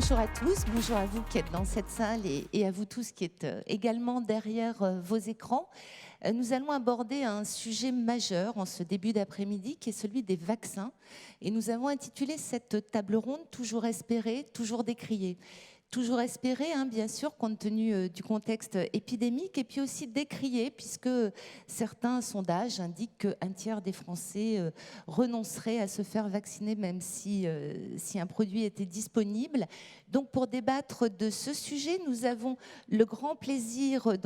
Bonjour à tous, bonjour à vous qui êtes dans cette salle et à vous tous qui êtes également derrière vos écrans. Nous allons aborder un sujet majeur en ce début d'après-midi qui est celui des vaccins. Et nous avons intitulé cette table ronde « Toujours espérer, toujours décrier ». Toujours espérer, bien sûr, compte tenu du contexte épidémique, et puis aussi décrier, puisque certains sondages indiquent qu'un tiers des Français renonceraient à se faire vacciner, même si un produit était disponible. Donc, pour débattre de ce sujet, nous avons le grand plaisir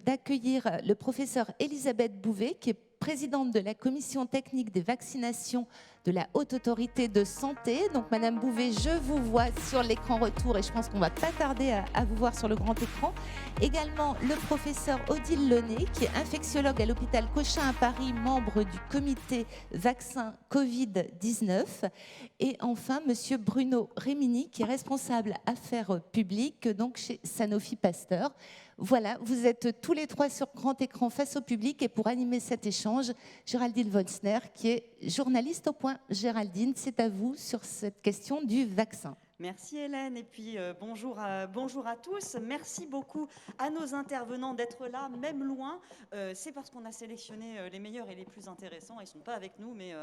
d'accueillir le professeur Elisabeth Bouvet, qui est présidente de la commission technique des vaccinations de la Haute Autorité de Santé. Donc, Madame Bouvet, je vous vois sur l'écran retour et je pense qu'on ne va pas tarder à vous voir sur le grand écran. Également, le professeur Odile Launay, qui est infectiologue à l'hôpital Cochin à Paris, membre du comité vaccin Covid-19. Et enfin, Monsieur Bruno Rémini, qui est responsable affaires publiques donc chez Sanofi Pasteur. Voilà, vous êtes tous les trois sur grand écran face au public et pour animer cet échange, Géraldine Wonsner, qui est journaliste au Point. Géraldine, c'est à vous sur cette question du vaccin. Merci Hélène et puis bonjour à tous. Merci beaucoup à nos intervenants d'être là, même loin. C'est parce qu'on a sélectionné les meilleurs et les plus intéressants. Ils ne sont pas avec nous, mais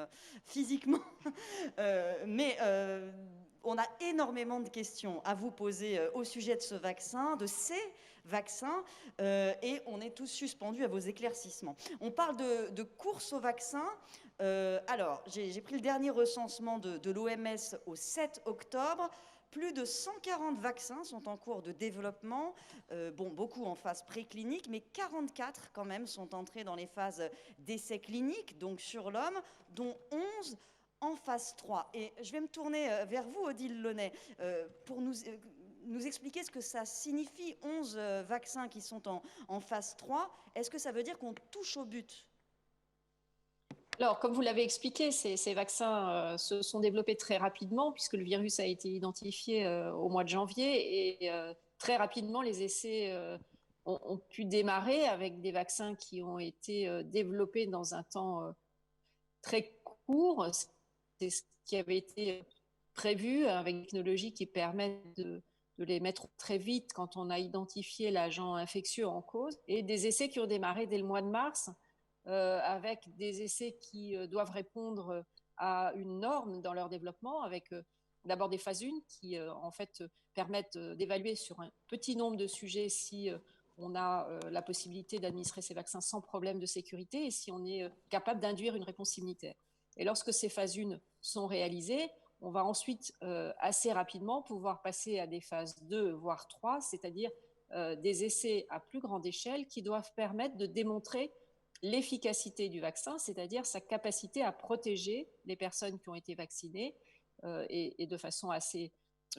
physiquement. On a énormément de questions à vous poser au sujet de ce vaccin, de ces vaccins, et on est tous suspendus à vos éclaircissements. On parle de course au vaccin. Alors, j'ai pris le dernier recensement de l'OMS au 7 octobre. Plus de 140 vaccins sont en cours de développement, beaucoup en phase préclinique, mais 44 quand même sont entrés dans les phases d'essais cliniques, donc sur l'homme, dont 11 en phase 3. Et je vais me tourner vers vous, Odile Launay, pour nous expliquer ce que ça signifie, 11 vaccins qui sont en phase 3. Est-ce que ça veut dire qu'on touche au but ? Alors, comme vous l'avez expliqué, ces vaccins se sont développés très rapidement puisque le virus a été identifié au mois de janvier et très rapidement, les essais ont pu démarrer avec des vaccins qui ont été développés dans un temps très court. C'est ce qui avait été prévu avec une technologie qui permet de les mettre très vite quand on a identifié l'agent infectieux en cause, et des essais qui ont démarré dès le mois de mars, avec des essais qui doivent répondre à une norme dans leur développement, avec d'abord des phases 1 qui en fait permettent d'évaluer sur un petit nombre de sujets si on a la possibilité d'administrer ces vaccins sans problème de sécurité et si on est capable d'induire une réponse immunitaire. Et lorsque ces phases 1 sont réalisées, on va ensuite assez rapidement pouvoir passer à des phases 2, voire 3, c'est-à-dire des essais à plus grande échelle qui doivent permettre de démontrer l'efficacité du vaccin, c'est-à-dire sa capacité à protéger les personnes qui ont été vaccinées et de façon assez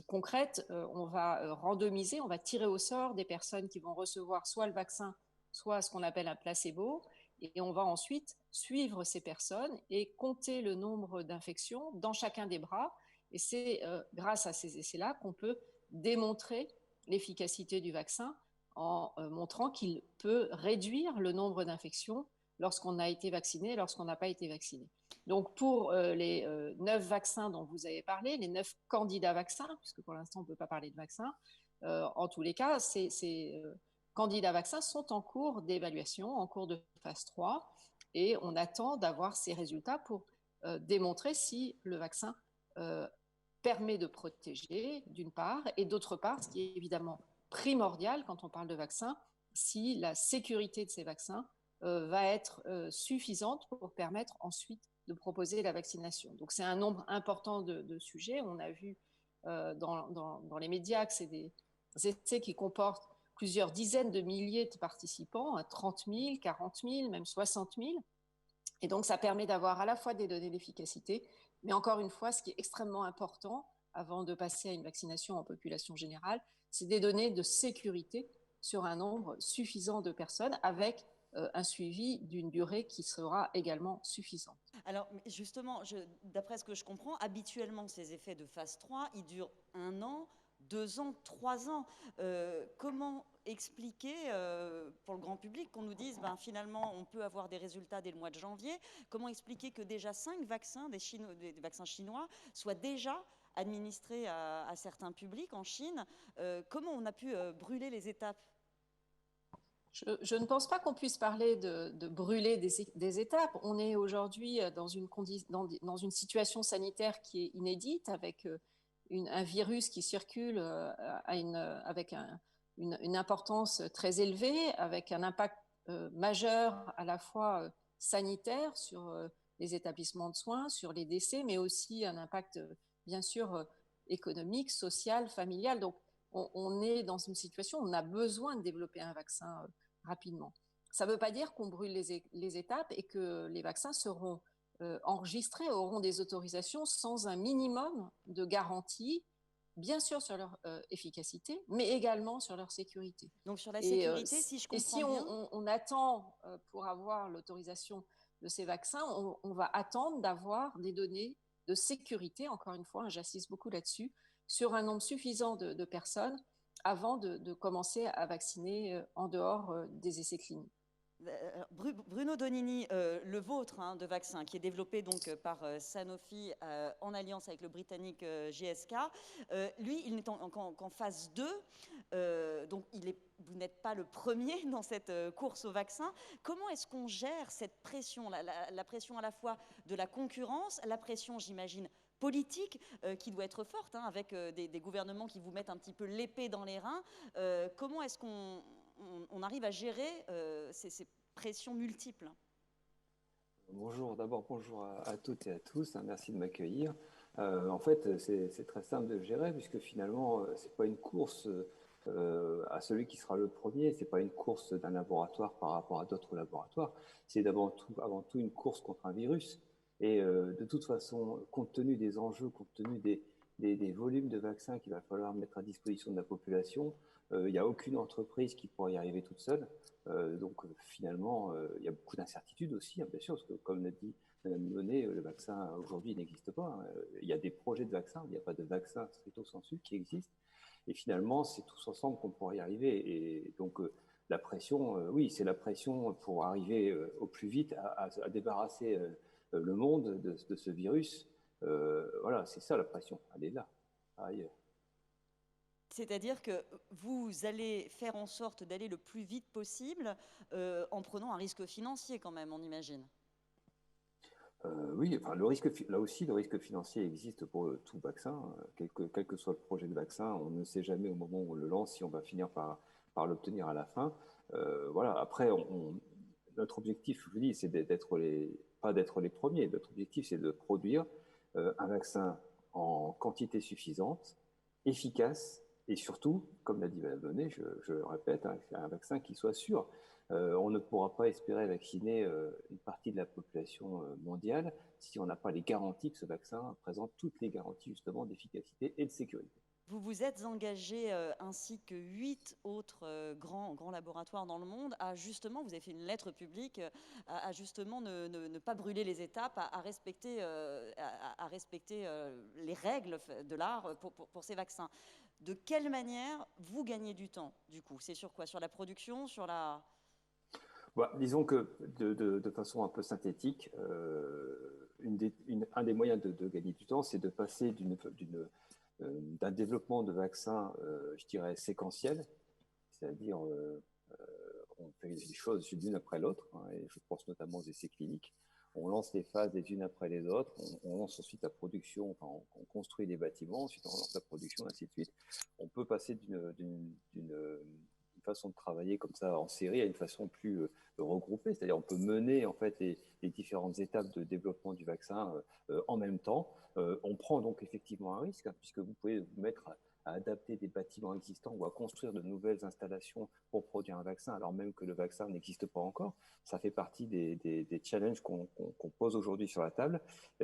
concrète, on va randomiser, on va tirer au sort des personnes qui vont recevoir soit le vaccin, soit ce qu'on appelle un placebo, et on va ensuite suivre ces personnes et compter le nombre d'infections dans chacun des bras. Et c'est grâce à ces essais-là qu'on peut démontrer l'efficacité du vaccin en montrant qu'il peut réduire le nombre d'infections lorsqu'on a été vacciné et lorsqu'on n'a pas été vacciné. Donc pour les 9 vaccins dont vous avez parlé, les 9 candidats vaccins, puisque pour l'instant on ne peut pas parler de vaccins, en tous les cas, ces candidats vaccins sont en cours d'évaluation, en cours de phase 3, et on attend d'avoir ces résultats pour démontrer si le vaccin permet de protéger, d'une part, et d'autre part, ce qui est évidemment primordial quand on parle de vaccins, si la sécurité de ces vaccins va être suffisante pour permettre ensuite de proposer la vaccination. Donc c'est un nombre important de sujets. On a vu dans les médias que c'est des essais qui comportent plusieurs dizaines de milliers de participants, 30 000, 40 000, même 60 000. Et donc ça permet d'avoir à la fois des données d'efficacité, mais encore une fois, ce qui est extrêmement important avant de passer à une vaccination en population générale, c'est des données de sécurité sur un nombre suffisant de personnes avec un suivi d'une durée qui sera également suffisante. Alors justement, d'après ce que je comprends, habituellement ces effets de phase 3, ils durent 1 an, 2 ans, 3 ans. Comment expliquer pour le grand public qu'on nous dise finalement on peut avoir des résultats dès le mois de janvier? Comment expliquer que déjà 5 vaccins, des vaccins chinois, soient déjà administrés à certains publics en Chine. Comment on a pu brûler les étapes? Je ne pense pas qu'on puisse parler de brûler des étapes. On est aujourd'hui dans une situation sanitaire qui est inédite, avec un virus qui circule avec une importance très élevée, avec un impact majeur à la fois sanitaire sur les établissements de soins, sur les décès, mais aussi un impact bien sûr économique, social, familial. Donc on est dans une situation où on a besoin de développer un vaccin rapidement. Ça ne veut pas dire qu'on brûle les étapes et que les vaccins seront enregistrés, auront des autorisations sans un minimum de garantie, bien sûr sur leur efficacité, mais également sur leur sécurité. Donc sur la sécurité, si je comprends si bien... on attend pour avoir l'autorisation de ces vaccins, on va attendre d'avoir des données de sécurité, encore une fois, j'insiste beaucoup là-dessus, sur un nombre suffisant de personnes avant de commencer à vacciner en dehors des essais cliniques. Bruno Donini, le vôtre de vaccin qui est développé donc par Sanofi en alliance avec le britannique GSK, lui, il n'est qu'en phase 2, donc vous n'êtes pas le premier dans cette course au vaccin. Comment est-ce qu'on gère cette pression, la pression à la fois de la concurrence, la pression, j'imagine, politique qui doit être forte, avec des gouvernements qui vous mettent un petit peu l'épée dans les reins. Comment est-ce qu'on arrive à gérer ces pressions multiples? Bonjour, d'abord bonjour à toutes et à tous, merci de m'accueillir. En fait, c'est très simple de gérer puisque finalement, c'est pas une course à celui qui sera le premier, c'est pas une course d'un laboratoire par rapport à d'autres laboratoires, c'est avant tout une course contre un virus. Et de toute façon, compte tenu des enjeux, compte tenu des volumes de vaccins qu'il va falloir mettre à disposition de la population, il n'y a aucune entreprise qui pourra y arriver toute seule. Donc finalement, il y a beaucoup d'incertitudes aussi, bien sûr, parce que comme l'a dit Mme Launay, le vaccin aujourd'hui n'existe pas. Il y a des projets de vaccins, il n'y a pas de vaccin stricto sensu qui existe. Et finalement, c'est tous ensemble qu'on pourra y arriver. Et donc la pression, oui, c'est la pression pour arriver au plus vite à débarrasser le monde de ce virus. Voilà, c'est ça la pression, elle est là, ailleurs. C'est-à-dire que vous allez faire en sorte d'aller le plus vite possible en prenant un risque financier quand même, on imagine. Oui, enfin, là aussi, le risque financier existe pour tout vaccin. Quel que soit le projet de vaccin, on ne sait jamais au moment où on le lance si on va finir par l'obtenir à la fin. Voilà. Après, notre objectif, je vous dis, c'est pas d'être les premiers. Notre objectif, c'est de produire un vaccin en quantité suffisante, efficace et surtout, comme l'a dit Mme Launay, je le répète, un vaccin qui soit sûr. On ne pourra pas espérer vacciner une partie de la population mondiale si on n'a pas les garanties que ce vaccin présente toutes les garanties justement d'efficacité et de sécurité. Vous vous êtes engagé, ainsi que 8 autres grands laboratoires dans le monde, à justement, vous avez fait une lettre publique, à justement ne pas brûler les étapes, à respecter, les règles de l'art pour ces vaccins. De quelle manière vous gagnez du temps, du coup? C'est sur quoi? Sur la production, sur la... Bah, disons que de façon un peu synthétique, un des moyens de gagner du temps, c'est de passer d'un développement de vaccins, je dirais, séquentiel, c'est-à-dire on fait les choses l'une après l'autre, et je pense notamment aux essais cliniques. On lance les phases les unes après les autres, on lance ensuite la production, enfin, on construit les bâtiments, ensuite on lance la production, ainsi de suite. On peut passer d'une façon de travailler comme ça en série à une façon plus regroupée, c'est-à-dire on peut mener en fait les différentes étapes de développement du vaccin en même temps. On prend donc effectivement un risque, puisque vous pouvez vous mettre à adapter des bâtiments existants ou à construire de nouvelles installations pour produire un vaccin, alors même que le vaccin n'existe pas encore. Ça fait partie des challenges qu'on pose aujourd'hui sur la table,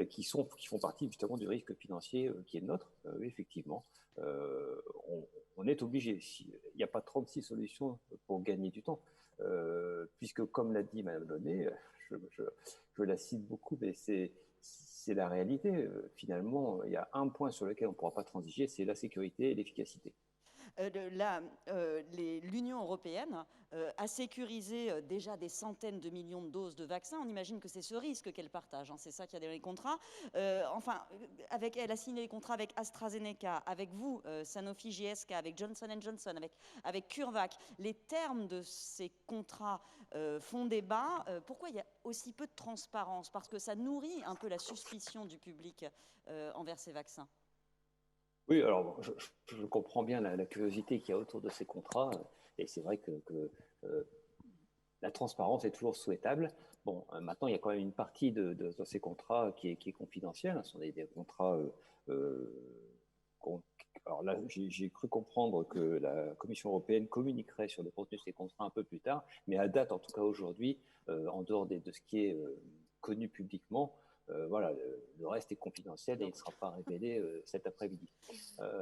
qui font partie justement du risque financier qui est le nôtre. Oui, effectivement, on est obligé. Il n'y a pas 36 solutions pour gagner du temps, puisque comme l'a dit Mme Launay, je la cite beaucoup, mais c'est la réalité. Finalement, il y a un point sur lequel on ne pourra pas transiger, c'est la sécurité et l'efficacité. l'Union européenne a sécurisé déjà des centaines de millions de doses de vaccins. On imagine que c'est ce risque qu'elle partage, hein, c'est ça qu'il y a dans les contrats. Elle a signé les contrats avec AstraZeneca, avec vous, Sanofi GSK, avec Johnson Johnson, avec CureVac. Les termes de ces contrats font débat. Pourquoi il y a aussi peu de transparence? Parce que ça nourrit un peu la suspicion du public envers ces vaccins. Oui, alors je comprends bien la curiosité qu'il y a autour de ces contrats, et c'est vrai que la transparence est toujours souhaitable. Bon, maintenant, il y a quand même une partie de ces contrats qui est confidentielle. Ce sont des contrats. Alors là, j'ai cru comprendre que la Commission européenne communiquerait sur le contenu de ces contrats un peu plus tard, mais à date, en tout cas aujourd'hui, en dehors de ce qui est connu publiquement, voilà, le reste est confidentiel et il ne sera pas révélé cet après-midi.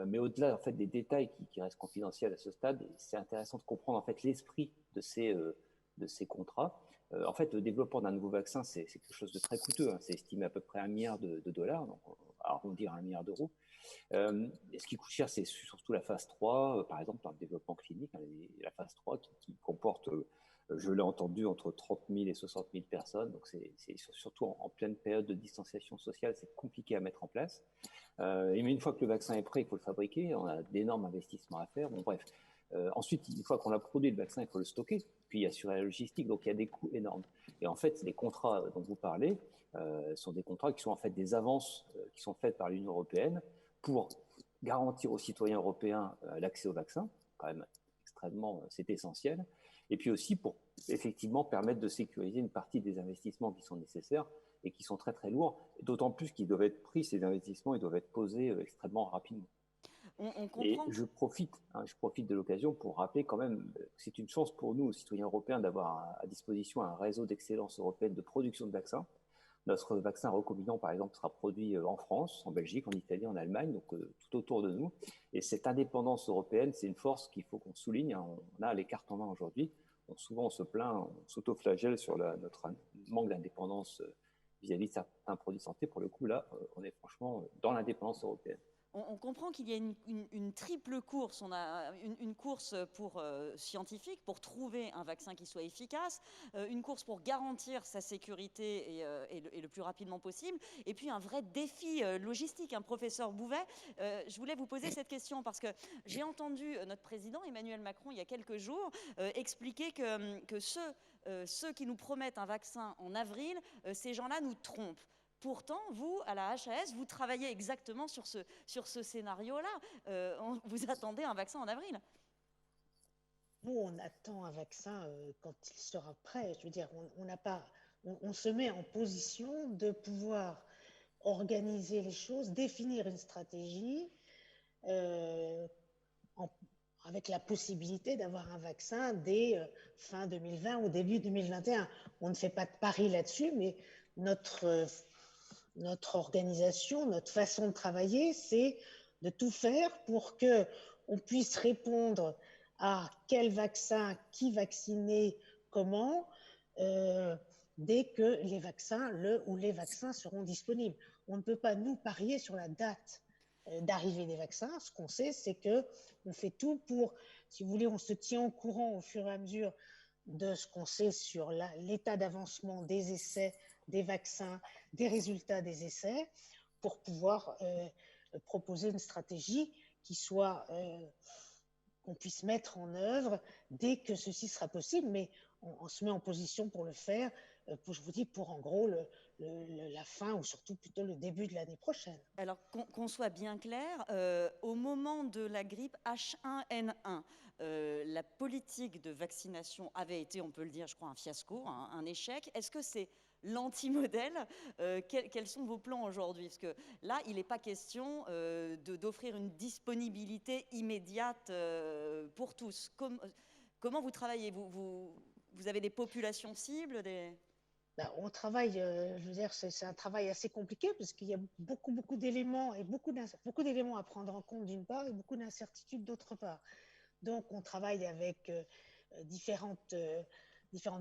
Mais au-delà en fait, des détails qui restent confidentiels à ce stade, c'est intéressant de comprendre en fait, l'esprit de ces contrats. En fait, le développement d'un nouveau vaccin, c'est quelque chose de très coûteux. Hein. C'est estimé à peu près 1 milliard de dollars, donc à arrondir 1 milliard d'euros. Et ce qui coûte cher, c'est surtout la phase 3, par exemple, dans le développement clinique, hein, la phase 3 qui comporte, je l'ai entendu, entre 30 000 et 60 000 personnes. Donc, c'est surtout en pleine période de distanciation sociale, c'est compliqué à mettre en place. Mais une fois que le vaccin est prêt, il faut le fabriquer. On a d'énormes investissements à faire. Bon, bref. Ensuite, une fois qu'on a produit le vaccin, il faut le stocker, puis assurer la logistique. Donc, il y a des coûts énormes. Et en fait, les contrats dont vous parlez sont des contrats qui sont en fait des avances qui sont faites par l'Union européenne pour garantir aux citoyens européens l'accès au vaccin, quand même extrêmement, c'est essentiel, et puis aussi pour effectivement permettre de sécuriser une partie des investissements qui sont nécessaires et qui sont très très lourds, d'autant plus qu'ils doivent être pris, ces investissements, ils doivent être posés extrêmement rapidement. Et je profite de l'occasion pour rappeler quand même que c'est une chance pour nous, citoyens européens, d'avoir à disposition un réseau d'excellence européenne de production de vaccins. Notre vaccin recombinant, par exemple, sera produit en France, en Belgique, en Italie, en Allemagne, donc tout autour de nous. Et cette indépendance européenne, c'est une force qu'il faut qu'on souligne. On a les cartes en main aujourd'hui. Souvent, on se plaint, on s'autoflagelle sur notre manque d'indépendance vis-à-vis de certains produits santé. Pour le coup, là, on est franchement dans l'indépendance européenne. On comprend qu'il y a une triple course. On a une course pour scientifique, pour trouver un vaccin qui soit efficace, une course pour garantir sa sécurité et le plus rapidement possible, et puis un vrai défi logistique. Professeur Bouvet, je voulais vous poser cette question parce que j'ai entendu notre président Emmanuel Macron il y a quelques jours expliquer que ceux qui nous promettent un vaccin en avril, ces gens-là nous trompent. Pourtant, vous, à la HAS, vous travaillez exactement sur ce scénario-là. Vous attendez un vaccin en avril. Nous, on attend un vaccin quand il sera prêt. Je veux dire, on se met en position de pouvoir organiser les choses, définir une stratégie avec la possibilité d'avoir un vaccin dès fin 2020 ou début 2021. On ne fait pas de pari là-dessus, mais notre organisation, notre façon de travailler, c'est de tout faire pour qu'on puisse répondre à quel vaccin, qui vacciner, comment, dès que les vaccins seront disponibles. On ne peut pas, nous, parier sur la date d'arrivée des vaccins. Ce qu'on sait, c'est qu'on fait tout pour, si vous voulez, on se tient au courant au fur et à mesure de ce qu'on sait sur l'état d'avancement des essais, des vaccins, des résultats des essais, pour pouvoir proposer une stratégie qu'on puisse mettre en œuvre dès que ceci sera possible, mais on se met en position pour le faire, je vous dis, pour en gros la fin ou surtout plutôt le début de l'année prochaine. Alors qu'on soit bien clair, au moment de la grippe H1N1, la politique de vaccination avait été, on peut le dire, je crois, un fiasco, un échec. Est-ce que c'est l'anti-modèle? Quels sont vos plans aujourd'hui? Parce que là, il n'est pas question d'offrir une disponibilité immédiate pour tous. Comment vous travaillez? Vous avez des populations cibles On travaille, je veux dire, c'est un travail assez compliqué parce qu'il y a beaucoup d'éléments et beaucoup d'éléments à prendre en compte d'une part et beaucoup d'incertitudes d'autre part. Donc, on travaille avec différentes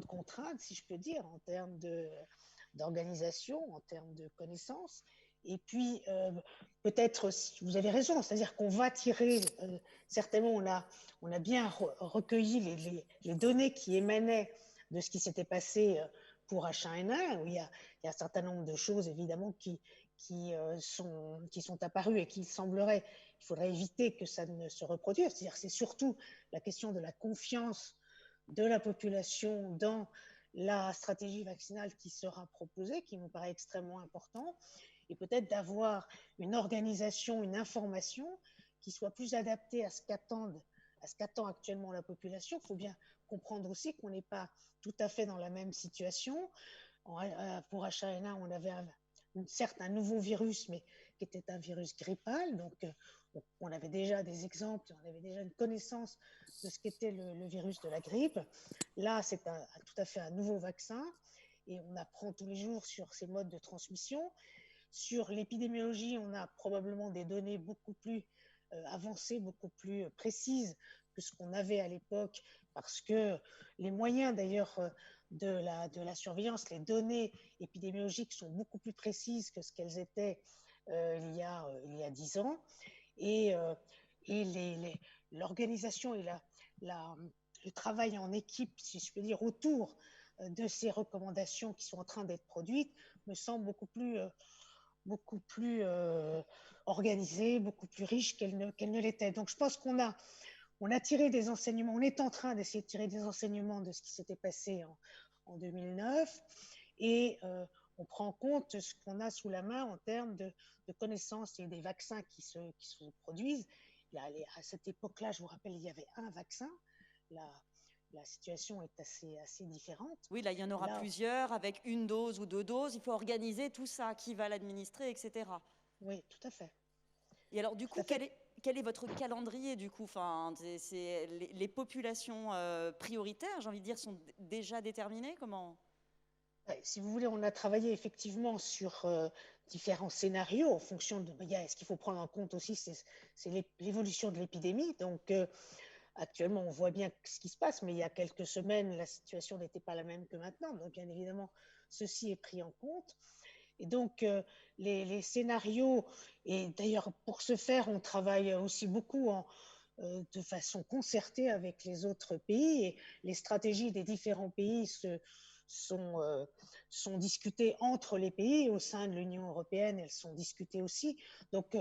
contraintes, si je peux dire, en termes d'organisation, en termes de connaissances. Et puis, peut-être, vous avez raison, c'est-à-dire qu'on va tirer, certainement, on a bien recueilli les données qui émanaient de ce qui s'était passé pour H1N1, où il y a un certain nombre de choses, évidemment, qui sont apparues et qu'il semblerait qu'il faudrait éviter que ça ne se reproduise. C'est-à-dire c'est surtout la question de la confiance de la population dans la stratégie vaccinale qui sera proposée, qui me paraît extrêmement important, et peut-être d'avoir une organisation, une information qui soit plus adaptée à ce qu'attend actuellement la population. Il faut bien comprendre aussi qu'on n'est pas tout à fait dans la même situation. Pour H1N1, on avait certes un nouveau virus, mais qui était un virus grippal, donc on avait déjà des exemples, on avait déjà une connaissance de ce qu'était le virus de la grippe. Là, c'est tout à fait un nouveau vaccin, et on apprend tous les jours sur ces modes de transmission. Sur l'épidémiologie, on a probablement des données beaucoup plus avancées, beaucoup plus précises que ce qu'on avait à l'époque, parce que les moyens d'ailleurs de la surveillance, les données épidémiologiques sont beaucoup plus précises que ce qu'elles étaient il y a 10 ans. Et l'organisation et le travail en équipe, si je peux dire, autour de ces recommandations qui sont en train d'être produites, me semble beaucoup plus organisée, beaucoup plus riche qu'elle ne l'était. Donc je pense qu'on a tiré des enseignements, on est en train d'essayer de tirer des enseignements de ce qui s'était passé en 2009, et on prend en compte ce qu'on a sous la main en termes de connaissances et des vaccins qui se produisent. À cette époque-là, je vous rappelle, il y avait un vaccin. La situation est assez différente. Oui, là, il y en aura plusieurs, avec une dose ou 2 doses. Il faut organiser tout ça, qui va l'administrer, etc. Oui, tout à fait. Et alors, du coup, quel est votre calendrier, du coup? Enfin, les populations prioritaires, j'ai envie de dire, sont déjà déterminées? Comment? Si vous voulez, on a travaillé effectivement sur différents scénarios en fonction de... Ce qu'il faut prendre en compte aussi, c'est l'évolution de l'épidémie. Donc, actuellement, on voit bien ce qui se passe, mais il y a quelques semaines, la situation n'était pas la même que maintenant. Donc, bien évidemment, ceci est pris en compte. Et donc, les scénarios, et d'ailleurs, pour ce faire, on travaille aussi beaucoup de façon concertée avec les autres pays, et les stratégies des différents pays sont discutées entre les pays. Au sein de l'Union européenne, elles sont discutées aussi. Donc,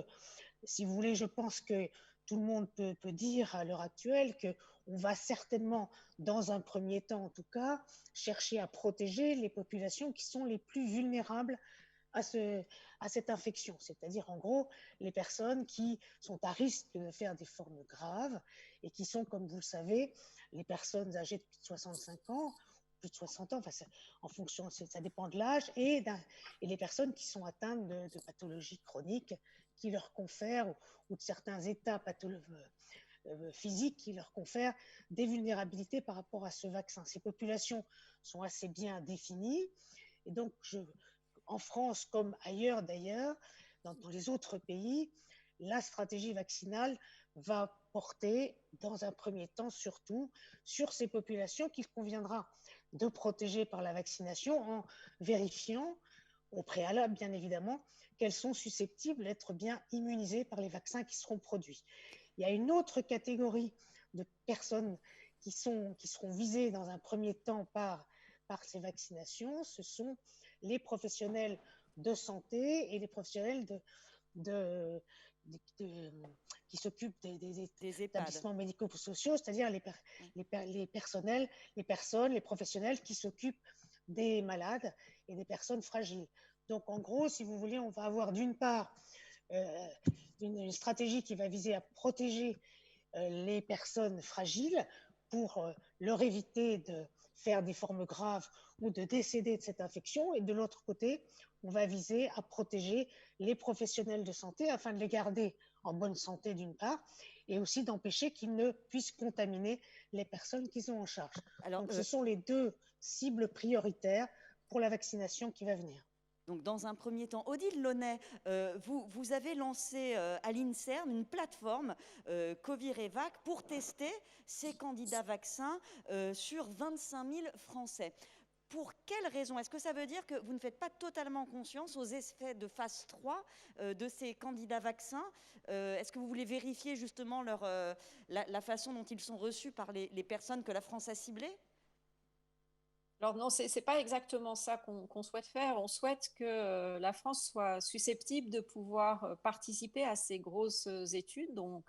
si vous voulez, je pense que tout le monde peut dire à l'heure actuelle qu'on va certainement, dans un premier temps en tout cas, chercher à protéger les populations qui sont les plus vulnérables à cette infection, c'est-à-dire en gros les personnes qui sont à risque de faire des formes graves et qui sont, comme vous le savez, les personnes âgées de plus de 65 ans, plus de 60 ans, enfin, en fonction, ça dépend de l'âge, et les personnes qui sont atteintes de pathologies chroniques qui leur confèrent, ou de certains états physiques qui leur confèrent des vulnérabilités par rapport à ce vaccin. Ces populations sont assez bien définies, et donc en France comme ailleurs d'ailleurs, dans les autres pays, la stratégie vaccinale va porter dans un premier temps surtout sur ces populations qu'il conviendra de protéger par la vaccination en vérifiant au préalable, bien évidemment, qu'elles sont susceptibles d'être bien immunisées par les vaccins qui seront produits. Il y a une autre catégorie de personnes qui seront visées dans un premier temps par ces vaccinations, ce sont les professionnels de santé et les professionnels qui s'occupent des établissements médico-sociaux, c'est-à-dire les professionnels qui s'occupent des malades et des personnes fragiles. Donc, en gros, si vous voulez, on va avoir d'une part une stratégie qui va viser à protéger les personnes fragiles pour leur éviter de faire des formes graves ou de décéder de cette infection. Et de l'autre côté, on va viser à protéger les professionnels de santé afin de les garder en bonne santé d'une part, et aussi d'empêcher qu'ils ne puissent contaminer les personnes qu'ils ont en charge. Alors, donc, ce sont les deux cibles prioritaires pour la vaccination qui va venir. Donc, dans un premier temps, Odile Launay, vous avez lancé à l'INSERM une plateforme Covirevac pour tester ces candidats vaccins sur 25 000 Français. Pour quelles raisons? Est-ce que ça veut dire que vous ne faites pas totalement confiance aux effets de phase 3 de ces candidats vaccins? Est-ce que vous voulez vérifier justement la façon dont ils sont reçus par les personnes que la France a ciblées? Alors non, c'est pas exactement ça qu'on souhaite faire. On souhaite que la France soit susceptible de pouvoir participer à ces grosses études, donc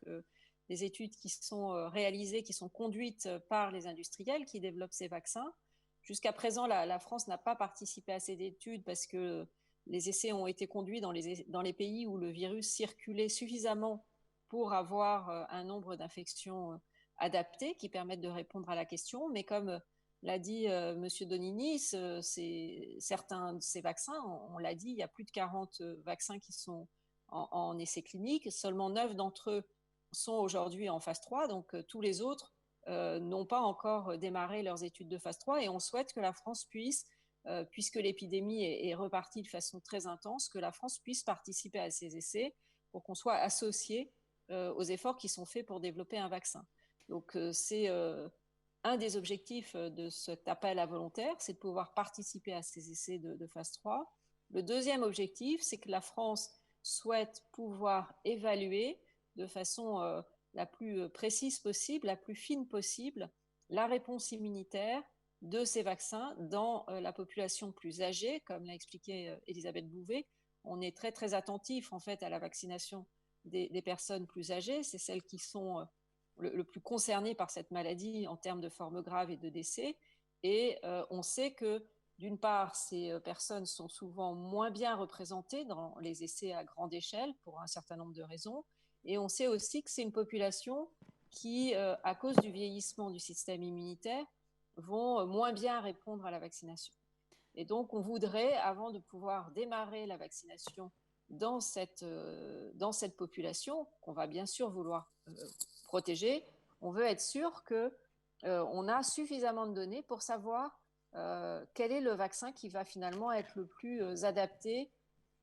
des études qui sont réalisées, qui sont conduites par les industriels qui développent ces vaccins. Jusqu'à présent, la France n'a pas participé à ces études parce que les essais ont été conduits dans les pays où le virus circulait suffisamment pour avoir un nombre d'infections adaptées qui permettent de répondre à la question. Mais comme l'a dit Monsieur Donini, certains de ces vaccins, on l'a dit, il y a plus de 40 vaccins qui sont en essais cliniques. Seulement 9 d'entre eux sont aujourd'hui en phase 3, donc tous les autres n'ont pas encore démarré leurs études de phase 3 et on souhaite que la France puisse, puisque l'épidémie est repartie de façon très intense, que la France puisse participer à ces essais pour qu'on soit associé aux efforts qui sont faits pour développer un vaccin. Donc c'est un des objectifs de cet appel à volontaires, c'est de pouvoir participer à ces essais de phase 3. Le deuxième objectif, c'est que la France souhaite pouvoir évaluer de façon la plus précise possible, la plus fine possible, la réponse immunitaire de ces vaccins dans la population plus âgée, comme l'a expliqué Elisabeth Bouvet. On est très très attentif en fait à la vaccination des personnes plus âgées, c'est celles qui sont le plus concernées par cette maladie en termes de formes graves et de décès. Et on sait que d'une part, ces personnes sont souvent moins bien représentées dans les essais à grande échelle pour un certain nombre de raisons. Et on sait aussi que c'est une population qui, à cause du vieillissement du système immunitaire, vont moins bien répondre à la vaccination. Et donc, on voudrait, avant de pouvoir démarrer la vaccination dans cette population, qu'on va bien sûr vouloir protéger, on veut être sûr qu'on a suffisamment de données pour savoir quel est le vaccin qui va finalement être le plus adapté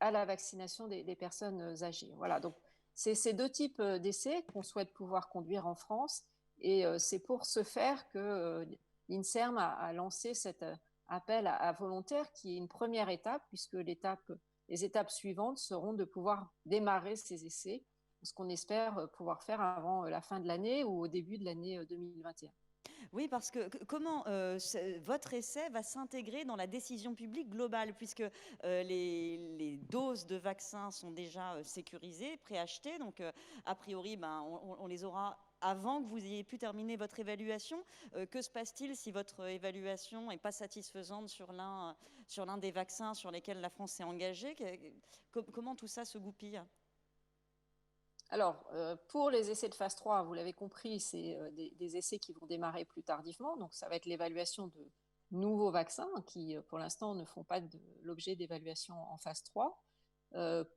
à la vaccination des personnes âgées. Voilà, donc c'est ces deux types d'essais qu'on souhaite pouvoir conduire en France et c'est pour ce faire que l'INSERM a lancé cet appel à volontaires qui est une première étape puisque les étapes suivantes seront de pouvoir démarrer ces essais, ce qu'on espère pouvoir faire avant la fin de l'année ou au début de l'année 2021. Oui, parce que comment votre essai va s'intégrer dans la décision publique globale, puisque les doses de vaccins sont déjà sécurisées, préachetées, donc a priori, on les aura avant que vous ayez pu terminer votre évaluation. Que se passe-t-il si votre évaluation n'est pas satisfaisante sur l'un des vaccins sur lesquels la France s'est engagée? Comment tout ça se goupille? Alors, pour les essais de phase 3, vous l'avez compris, c'est des essais qui vont démarrer plus tardivement. Donc, ça va être l'évaluation de nouveaux vaccins qui, pour l'instant, ne font pas l'objet d'évaluation en phase 3.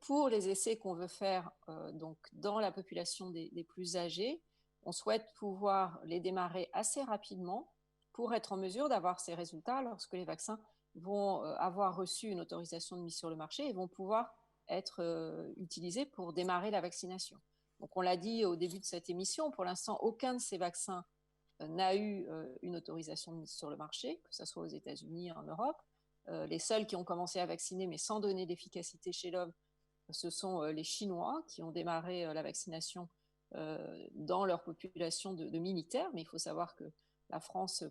Pour les essais qu'on veut faire donc, dans la population des plus âgés, on souhaite pouvoir les démarrer assez rapidement pour être en mesure d'avoir ces résultats lorsque les vaccins vont avoir reçu une autorisation de mise sur le marché et vont pouvoir être utilisés pour démarrer la vaccination. Donc, on l'a dit au début de cette émission, pour l'instant, aucun de ces vaccins n'a eu une autorisation de mise sur le marché, que ce soit aux États-Unis, en Europe. Les seuls qui ont commencé à vacciner, mais sans donner d'efficacité chez l'homme, ce sont les Chinois qui ont démarré la vaccination dans leur population de militaires. Mais il faut savoir que la France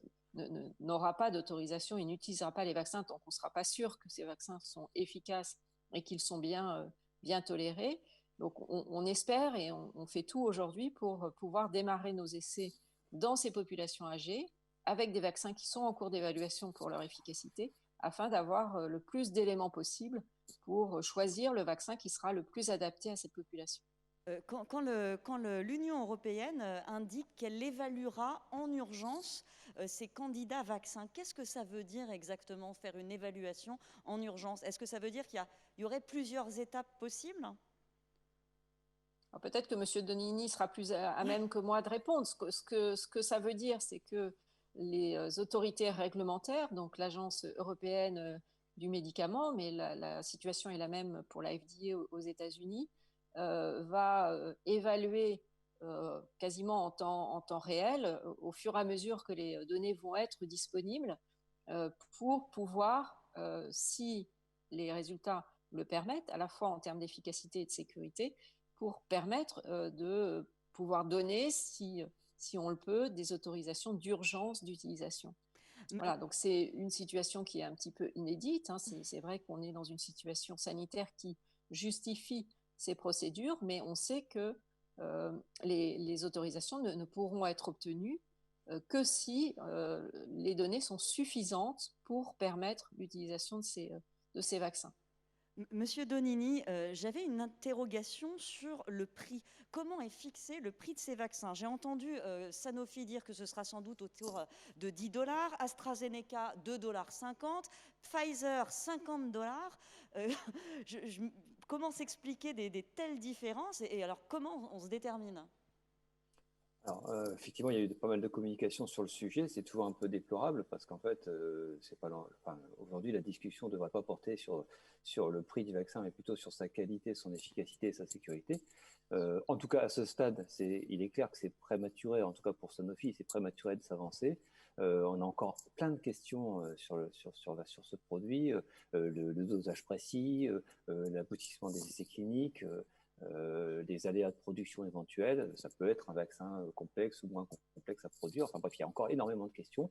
n'aura pas d'autorisation et n'utilisera pas les vaccins tant qu'on ne sera pas sûr que ces vaccins sont efficaces et qu'ils sont bien tolérés. Donc on espère et on fait tout aujourd'hui pour pouvoir démarrer nos essais dans ces populations âgées avec des vaccins qui sont en cours d'évaluation pour leur efficacité afin d'avoir le plus d'éléments possible pour choisir le vaccin qui sera le plus adapté à cette population. Quand l'Union européenne indique qu'elle évaluera en urgence ces candidats vaccins, qu'est-ce que ça veut dire exactement, faire une évaluation en urgence? Est-ce que ça veut dire qu'il y aurait plusieurs étapes possibles? Peut-être que M. Donini sera plus à même que moi de répondre. Ce que ça veut dire, c'est que les autorités réglementaires, donc l'Agence européenne du médicament, mais la situation est la même pour la FDA aux États-Unis, va évaluer quasiment en temps réel, au fur et à mesure que les données vont être disponibles, pour pouvoir, si les résultats le permettent, à la fois en termes d'efficacité et de sécurité, pour permettre de pouvoir donner, si on le peut, des autorisations d'urgence d'utilisation. Voilà, donc c'est une situation qui est un petit peu inédite. Hein. C'est vrai qu'on est dans une situation sanitaire qui justifie ces procédures, mais on sait que les autorisations ne pourront être obtenues que si les données sont suffisantes pour permettre l'utilisation de ces vaccins. Monsieur Donini, j'avais une interrogation sur le prix. Comment est fixé le prix de ces vaccins? J'ai entendu Sanofi dire que ce sera sans doute autour de 10 dollars, AstraZeneca 2,50 $, Pfizer 50 $. Euh, comment s'expliquer des telles différences et alors comment on se détermine? Alors, effectivement, il y a eu pas mal de communication sur le sujet. C'est toujours un peu déplorable parce qu'en fait, c'est pas, enfin, aujourd'hui, la discussion ne devrait pas porter sur le prix du vaccin, mais plutôt sur sa qualité, son efficacité et sa sécurité. En tout cas, à ce stade, il est clair que c'est prématuré, en tout cas pour Sanofi, c'est prématuré de s'avancer. On a encore plein de questions sur ce produit, le dosage précis, l'aboutissement des essais cliniques. Des aléas de production éventuels. Ça peut être un vaccin complexe ou moins complexe à produire. Enfin bref, il y a encore énormément de questions.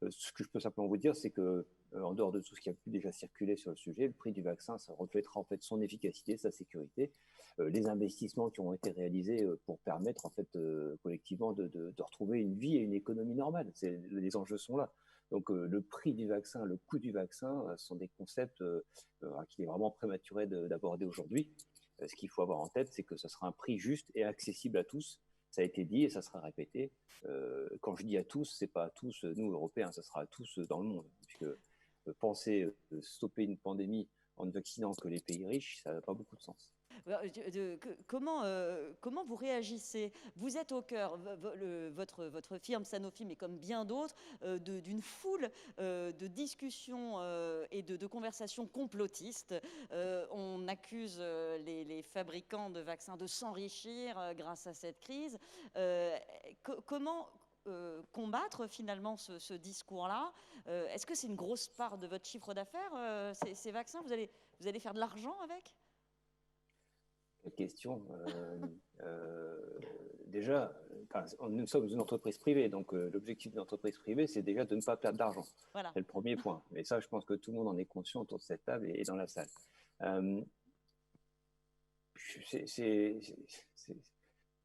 Ce que je peux simplement vous dire, c'est que en dehors de tout ce qui a pu déjà circuler sur le sujet, le prix du vaccin, ça reflètera en fait son efficacité, sa sécurité, les investissements qui ont été réalisés pour permettre en fait collectivement de retrouver une vie et une économie normale. Les enjeux sont là. Donc le prix du vaccin, le coût du vaccin sont des concepts qu'il est vraiment prématuré d'aborder aujourd'hui. Ce qu'il faut avoir en tête, c'est que ce sera un prix juste et accessible à tous. Ça a été dit et ça sera répété. Quand je dis à tous, c'est pas à tous, nous, Européens, ça sera à tous dans le monde. Puisque penser stopper une pandémie en ne vaccinant que les pays riches, ça n'a pas beaucoup de sens. Comment vous réagissez? Vous êtes au cœur, votre firme Sanofi, mais comme bien d'autres, d'une foule de discussions et de conversations complotistes. On accuse les fabricants de vaccins de s'enrichir grâce à cette crise. Comment combattre finalement ce discours-là? Est-ce que c'est une grosse part de votre chiffre d'affaires, ces vaccins? Vous allez faire de l'argent avec? Quelle question. Déjà, nous sommes une entreprise privée, donc l'objectif d'une entreprise privée, c'est déjà de ne pas perdre d'argent. Voilà. C'est le premier point. Et ça, je pense que tout le monde en est conscient autour de cette table et dans la salle.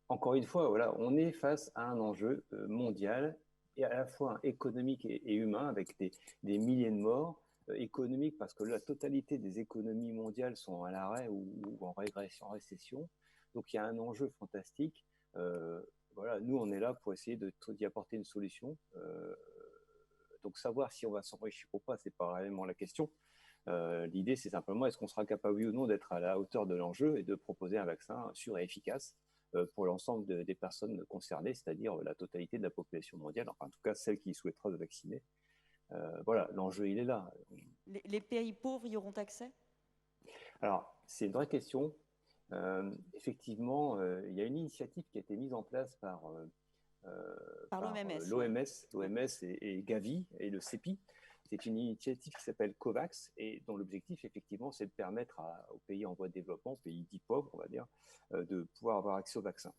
Encore une fois, voilà, on est face à un enjeu mondial et à la fois économique et humain avec des milliers de morts. Économique parce que la totalité des économies mondiales sont à l'arrêt ou en régression, en récession. Donc il y a un enjeu fantastique. Voilà, nous on est là pour essayer d'y apporter une solution. Donc savoir si on va s'enrichir ou pas, c'est pas réellement la question. L'idée c'est simplement est-ce qu'on sera capable oui ou non d'être à la hauteur de l'enjeu et de proposer un vaccin sûr et efficace pour l'ensemble des personnes concernées, c'est-à-dire la totalité de la population mondiale, enfin en tout cas celle qui souhaitera se vacciner. Voilà, l'enjeu, il est là. Les pays pauvres y auront accès? Alors, c'est une vraie question. Effectivement, il y a une initiative qui a été mise en place par l'OMS et Gavi et le CEPI. C'est une initiative qui s'appelle COVAX et dont l'objectif, effectivement, c'est de permettre aux pays en voie de développement, aux pays dits pauvres, on va dire, de pouvoir avoir accès au vaccin.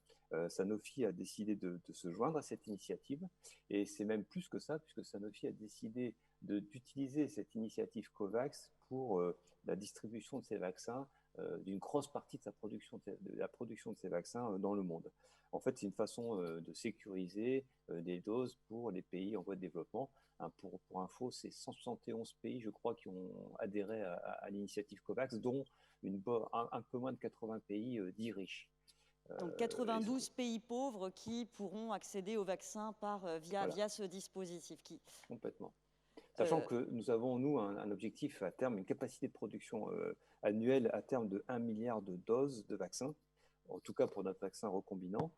Sanofi a décidé de se joindre à cette initiative et c'est même plus que ça, puisque Sanofi a décidé d'utiliser cette initiative COVAX pour la distribution de ces vaccins, d'une grosse partie de la production de ces vaccins dans le monde. En fait, c'est une façon de sécuriser des doses pour les pays en voie de développement. Pour info, c'est 171 pays, je crois, qui ont adhéré à l'initiative COVAX, dont un peu moins de 80 pays dits riches. Donc 92 pays pauvres qui pourront accéder au vaccin via ce dispositif. Complètement. Sachant que nous avons, nous, un objectif à terme, une capacité de production annuelle à terme de 1 milliard de doses de vaccins, en tout cas pour notre vaccin recombinant,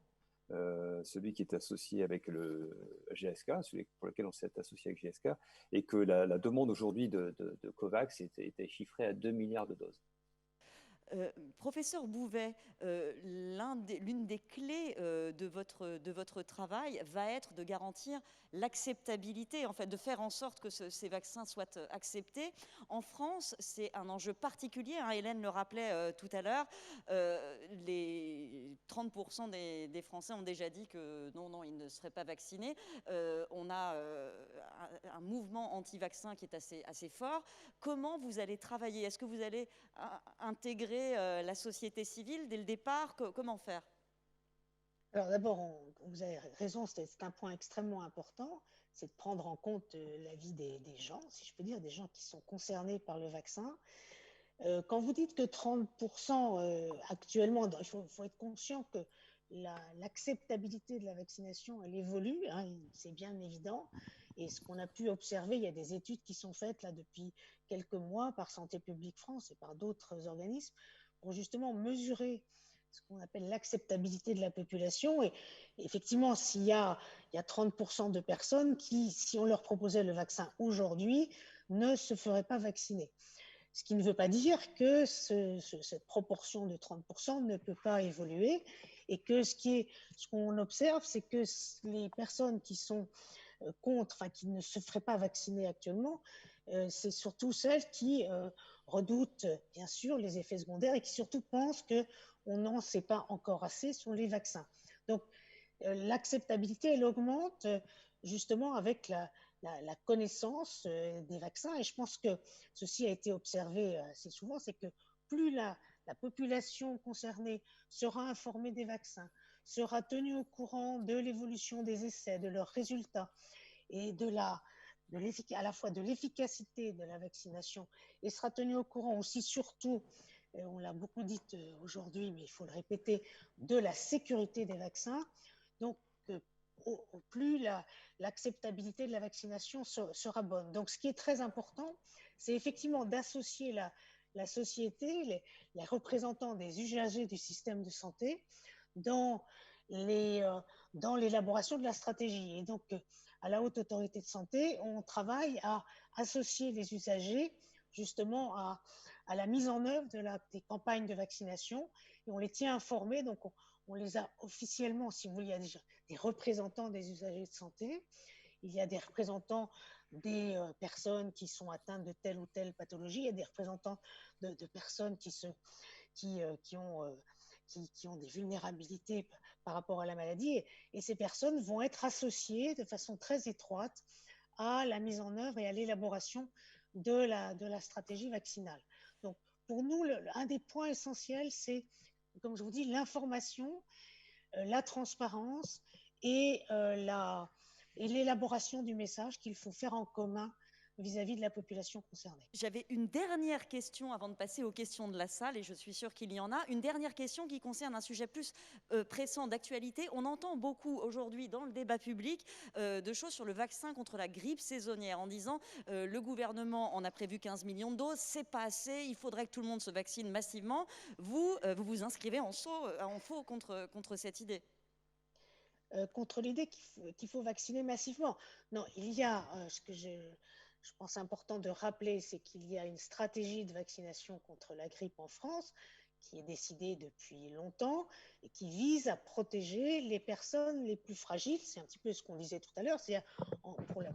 celui qui est associé avec le GSK, celui pour lequel on s'est associé avec GSK, et que la demande aujourd'hui de COVAX était chiffrée à 2 milliards de doses. Professeur Bouvet, l'une des clés de votre travail va être de garantir l'acceptabilité, en fait, de faire en sorte que ces vaccins soient acceptés. En France, c'est un enjeu particulier, hein, Hélène le rappelait tout à l'heure, les 30% des Français ont déjà dit que non, ils ne seraient pas vaccinés. On a un mouvement anti-vaccin qui est assez fort. Comment vous allez travailler? Est-ce que vous allez intégrer la société civile dès le départ? Comment faire? Alors d'abord, vous avez raison, c'est un point extrêmement important, c'est de prendre en compte l'avis des gens, si je peux dire, des gens qui sont concernés par le vaccin. Quand vous dites que 30% actuellement, il faut être conscient que l'acceptabilité de la vaccination, elle évolue, hein, c'est bien évident. Et ce qu'on a pu observer, il y a des études qui sont faites là depuis quelques mois par Santé publique France et par d'autres organismes pour justement mesurer ce qu'on appelle l'acceptabilité de la population. Et effectivement, il y a 30% de personnes qui, si on leur proposait le vaccin aujourd'hui, ne se feraient pas vacciner. Ce qui ne veut pas dire que cette proportion de 30% ne peut pas évoluer et que ce qu'on observe, c'est que les personnes qui sont contre, enfin qui ne se feraient pas vacciner actuellement, c'est surtout celles qui redoutent bien sûr les effets secondaires et qui surtout pensent qu'on n'en sait pas encore assez sur les vaccins. Donc l'acceptabilité, elle augmente justement avec la connaissance des vaccins. Et je pense que ceci a été observé assez souvent, c'est que plus la population concernée sera informée des vaccins, sera tenue au courant de l'évolution des essais, de leurs résultats et à la fois de l'efficacité de la vaccination, et sera tenue au courant aussi surtout, on l'a beaucoup dit aujourd'hui, mais il faut le répéter, de la sécurité des vaccins. Donc, au plus l'acceptabilité de la vaccination sera bonne. Donc, ce qui est très important, c'est effectivement d'associer la société, les représentants des usagers du système de santé dans l'élaboration de la stratégie. Et donc, à la Haute Autorité de Santé, on travaille à associer les usagers justement à la mise en œuvre des campagnes de vaccination, et on les tient informés. Donc, on les a officiellement, si vous voulez, il y a déjà des représentants des usagers de santé, il y a des représentants des personnes qui sont atteintes de telle ou telle pathologie, il y a des représentants de personnes qui ont des vulnérabilités par rapport à la maladie, et ces personnes vont être associées de façon très étroite à la mise en œuvre et à l'élaboration de la stratégie vaccinale. Donc, pour nous, un des points essentiels, c'est, comme je vous dis, l'information, la transparence et l'élaboration du message qu'il faut faire en commun vis-à-vis de la population concernée. J'avais une dernière question avant de passer aux questions de la salle, et je suis sûre qu'il y en a. Une dernière question qui concerne un sujet plus pressant d'actualité. On entend beaucoup aujourd'hui dans le débat public de choses sur le vaccin contre la grippe saisonnière, en disant le gouvernement en a prévu 15 millions de doses, c'est pas assez, il faudrait que tout le monde se vaccine massivement. Vous vous inscrivez en faux contre cette idée. Contre l'idée qu'il faut vacciner massivement. Non, il y a ce que je pense important de rappeler, c'est qu'il y a une stratégie de vaccination contre la grippe en France qui est décidée depuis longtemps et qui vise à protéger les personnes les plus fragiles. C'est un petit peu ce qu'on disait tout à l'heure, c'est-à-dire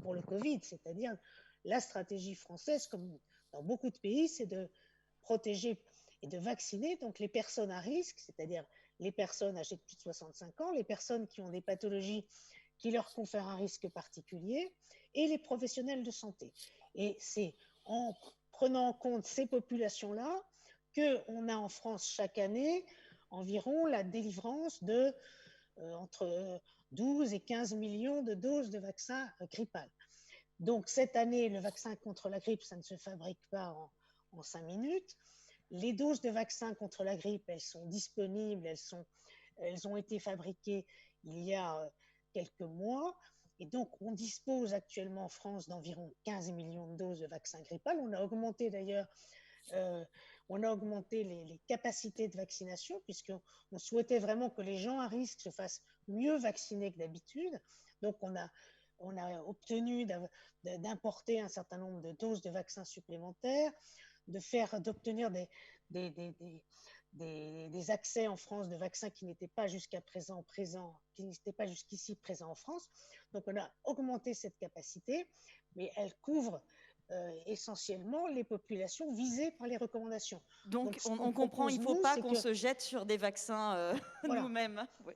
pour le Covid, c'est-à-dire la stratégie française, comme dans beaucoup de pays, c'est de protéger et de vacciner donc les personnes à risque, c'est-à-dire les personnes âgées de plus de 65 ans, les personnes qui ont des pathologies qui leur confèrent un risque particulier, et les professionnels de santé. Et c'est en prenant en compte ces populations-là qu'on a en France chaque année environ la délivrance de entre 12 et 15 millions de doses de vaccins grippal. Donc cette année, le vaccin contre la grippe, ça ne se fabrique pas en 5 minutes. Les doses de vaccin contre la grippe, elles sont disponibles, elles ont été fabriquées il y a quelques mois. Et donc, on dispose actuellement en France d'environ 15 millions de doses de vaccin grippal. On a augmenté d'ailleurs les capacités de vaccination, puisqu'on souhaitait vraiment que les gens à risque se fassent mieux vacciner que d'habitude. Donc, on a obtenu d'importer un certain nombre de doses de vaccins supplémentaires. d'obtenir des accès en France de vaccins qui n'étaient pas qui n'étaient pas jusqu'ici présents en France. Donc, on a augmenté cette capacité, mais elle couvre essentiellement les populations visées par les recommandations. Donc on comprend, il ne faut pas qu'on se jette sur des vaccins voilà. nous-mêmes. Oui.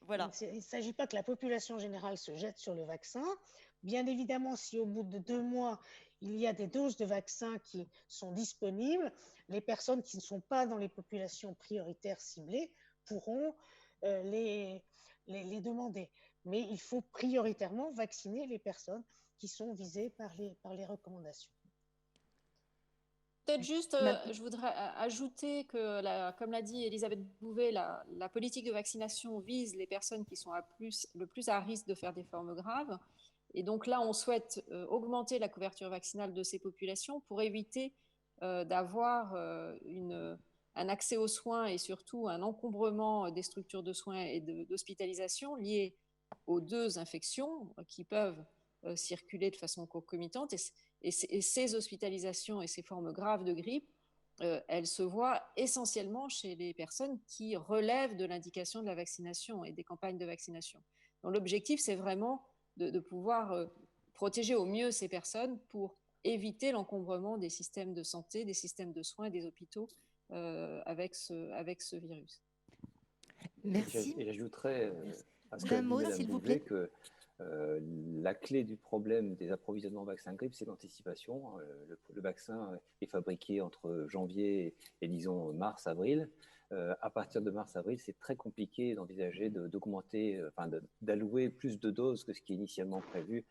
Voilà. Il ne s'agit pas que la population générale se jette sur le vaccin. Bien évidemment, si au bout de 2 mois, il y a des doses de vaccins qui sont disponibles, les personnes qui ne sont pas dans les populations prioritaires ciblées pourront les demander. Mais il faut prioritairement vacciner les personnes qui sont visées par les recommandations. Peut-être juste, je voudrais ajouter que, comme l'a dit Elisabeth Bouvet, la politique de vaccination vise les personnes qui sont le plus à risque de faire des formes graves. Et donc là, on souhaite augmenter la couverture vaccinale de ces populations pour éviter d'avoir un accès aux soins et surtout un encombrement des structures de soins et d'hospitalisation liées aux 2 infections qui peuvent circuler de façon concomitante. Et ces hospitalisations et ces formes graves de grippe, elles se voient essentiellement chez les personnes qui relèvent de l'indication de la vaccination et des campagnes de vaccination. Donc l'objectif, c'est vraiment de pouvoir protéger au mieux ces personnes pour éviter l'encombrement des systèmes de santé, des systèmes de soins, des hôpitaux avec ce virus. Merci. Et j'ajouterais à ce D'un que mot, dit s'il Mme vous Bouvet plaît. que la clé du problème des approvisionnements vaccins grippe, c'est l'anticipation. Le vaccin est fabriqué entre janvier et disons mars-avril. À partir de mars-avril, c'est très compliqué d'envisager d'augmenter, d'allouer plus de doses que ce qui est initialement prévu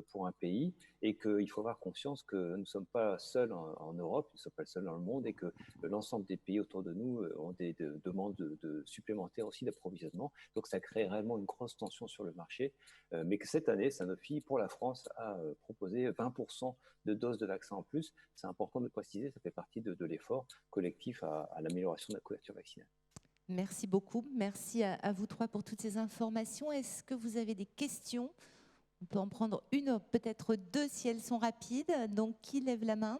pour un pays, et qu'il faut avoir conscience que nous ne sommes pas seuls en Europe, nous ne sommes pas seuls dans le monde, et que l'ensemble des pays autour de nous ont des demandes supplémentaires aussi d'approvisionnement. Donc ça crée réellement une grosse tension sur le marché, mais que cette année, Sanofi, pour la France, a proposé 20% de doses de vaccins en plus. C'est important de préciser, ça fait partie de l'effort collectif à l'amélioration de la couverture vaccinale. Merci beaucoup. Merci à vous 3 pour toutes ces informations. Est-ce que vous avez des questions? On peut en prendre une, peut-être 2 si elles sont rapides. Donc, qui lève la main?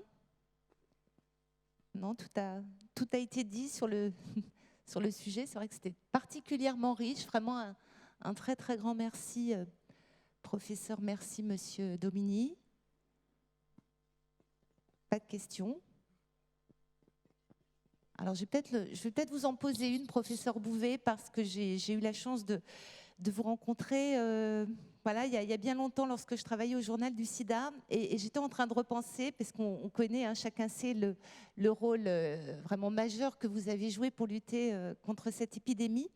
Non, tout a été dit sur le sujet. C'est vrai que c'était particulièrement riche. Vraiment un très, très grand merci, professeur. Merci, monsieur Domini. Pas de questions? Alors, je vais peut-être vous en poser une, professeur Bouvet, parce que j'ai eu la chance de vous rencontrer voilà, il y a bien longtemps, lorsque je travaillais au journal du SIDA, et j'étais en train de repenser, parce qu'on connaît, chacun sait le rôle vraiment majeur que vous avez joué pour lutter contre cette épidémie.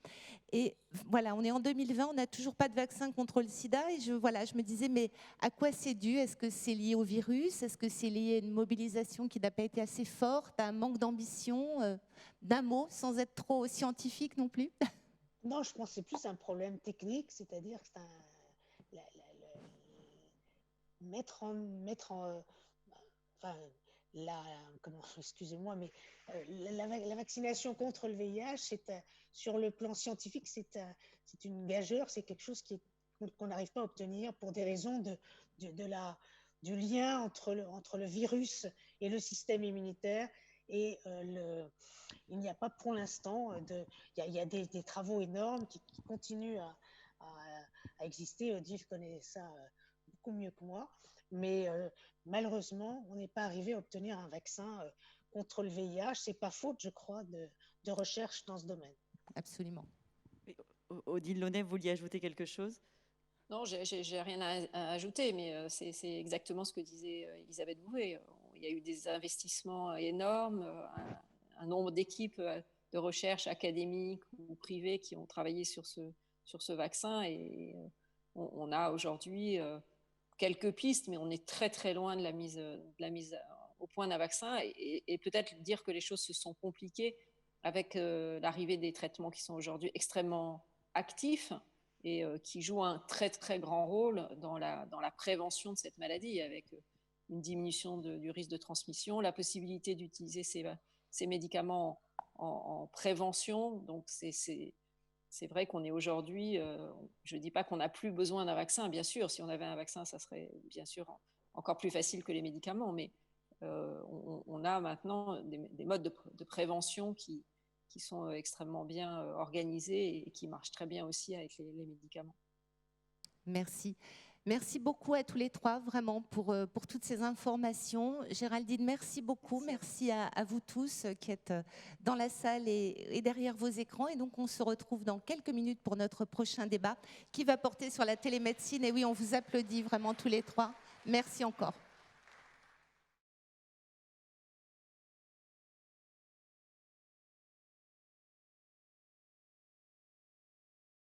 Et voilà, on est en 2020, on n'a toujours pas de vaccin contre le sida, et je me disais, mais à quoi c'est dû? Est-ce que c'est lié au virus? Est-ce que c'est lié à une mobilisation qui n'a pas été assez forte, à un manque d'ambition? D'un mot, sans être trop scientifique non plus? Non, je pense que c'est plus un problème technique, c'est-à-dire que c'est excusez-moi, mais la vaccination contre le VIH, sur le plan scientifique, c'est une gageure, c'est quelque chose qu'on n'arrive pas à obtenir pour des raisons du lien entre le virus et le système immunitaire. Et il n'y a pas pour l'instant, il y a des travaux énormes qui continuent à exister. Odile connaît ça beaucoup mieux que moi, mais malheureusement, on n'est pas arrivé à obtenir un vaccin contre le VIH. C'est pas faute, je crois, de recherche dans ce domaine. Absolument. Odile Launay, vous vouliez ajouter quelque chose? Non, j'ai rien à ajouter, mais c'est exactement ce que disait Elisabeth Bouvet. Il y a eu des investissements énormes, un nombre d'équipes de recherche académiques ou privées qui ont travaillé sur ce vaccin, et on a aujourd'hui quelques pistes, mais on est très très loin de la mise au point d'un vaccin, et peut-être dire que les choses se sont compliquées avec l'arrivée des traitements qui sont aujourd'hui extrêmement actifs et qui jouent un très très grand rôle dans la prévention de cette maladie, avec une diminution du risque de transmission, la possibilité d'utiliser ces médicaments en prévention. Donc c'est vrai qu'on est aujourd'hui, je ne dis pas qu'on n'a plus besoin d'un vaccin, bien sûr, si on avait un vaccin, ça serait bien sûr encore plus facile que les médicaments, mais on a maintenant des modes de prévention qui sont extrêmement bien organisés et qui marchent très bien aussi avec les médicaments. Merci. Merci beaucoup à tous les trois, vraiment, pour toutes ces informations. Géraldine, merci beaucoup. Merci à vous tous qui êtes dans la salle et derrière vos écrans. Et donc, on se retrouve dans quelques minutes pour notre prochain débat qui va porter sur la télémédecine. Et oui, on vous applaudit vraiment tous les trois. Merci encore.